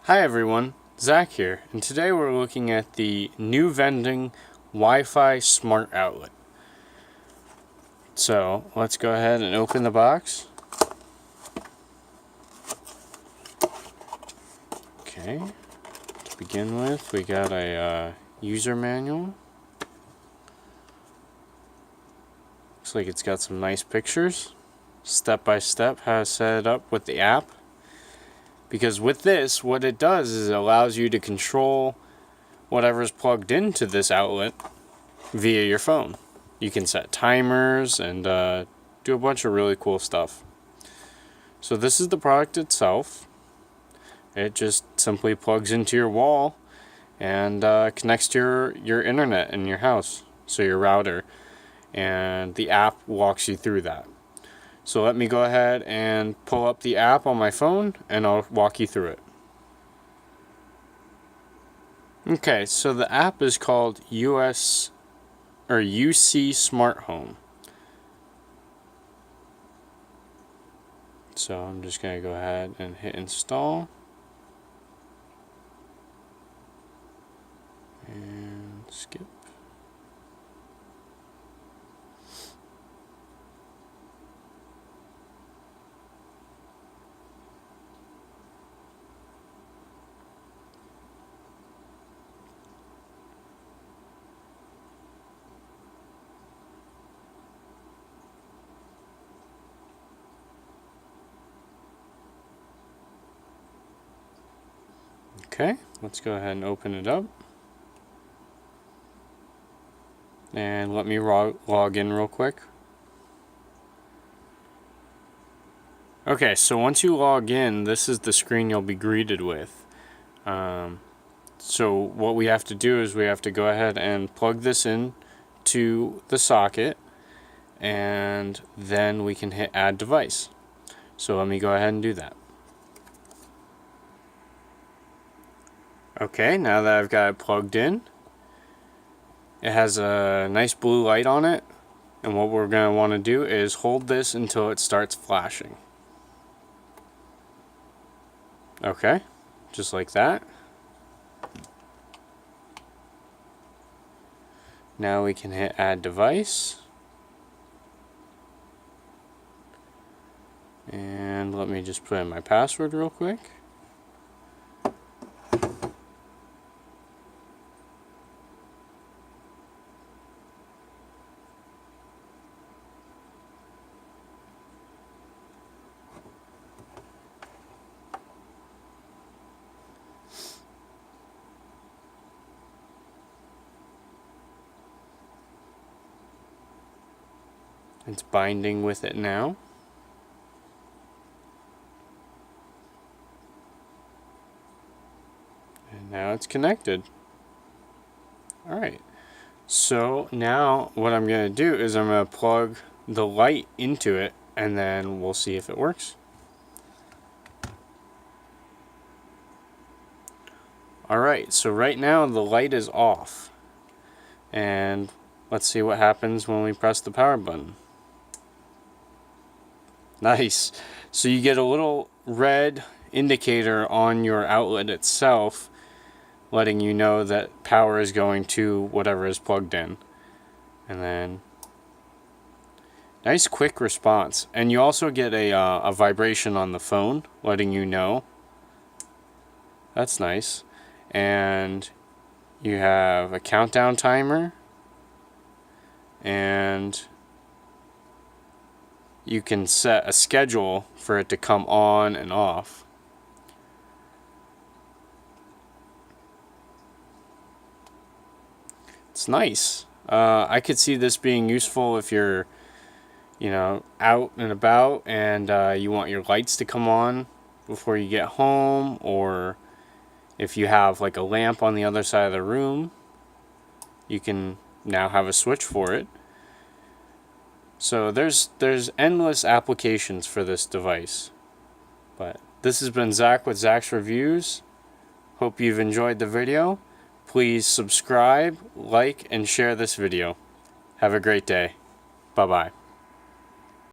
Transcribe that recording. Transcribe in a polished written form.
Hi everyone, Zach here, and today we're looking at the new vending Wi-Fi smart outlet. So let's go ahead and open the box. Okay, to begin with, we got a user manual. Looks like it's got some nice pictures, step by step how to set it up with the app. Because with this, what it does is it allows you to control whatever's plugged into this outlet via your phone. You can set timers and do a bunch of really cool stuff. So this is the product itself. It just simply plugs into your wall and connects to your internet in your house, so your router, and the app walks you through that. So let me go ahead and pull up the app on my phone and I'll walk you through it. Okay, so the app is called UC Smart Home. So I'm just going to go ahead and hit install. And skip. Okay, let's go ahead and open it up. And let me log in real quick. Okay, so once you log in, this is the screen you'll be greeted with. So what we have to do is we have to go ahead and plug this in to the socket, and then we can hit add device. So let me go ahead and do that. Okay, now that I've got it plugged in, it has a nice blue light on it, and what we're going to want to do is hold this until it starts flashing. Okay, just like that. Now we can hit add device. And let me just put in my password real quick. It's binding with it now. And now it's connected. Alright, so now what I'm going to do is I'm going to plug the light into it, and then we'll see if it works. Alright, so right now the light is off. And let's see what happens when we press the power button. Nice. So you get a little red indicator on your outlet itself, letting you know that power is going to whatever is plugged in. And then nice quick response. And you also get a vibration on the phone letting you know. That's nice. And you have a countdown timer, and you can set a schedule for it to come on and off. It's nice. I could see this being useful if you're, out and about and you want your lights to come on before you get home, or if you have like a lamp on the other side of the room, you can now have a switch for it. So there's endless applications for this device. But this has been Zach with Zach's Reviews. Hope you've enjoyed the video. Please subscribe, like, and share this video. Have a great day. Bye-bye.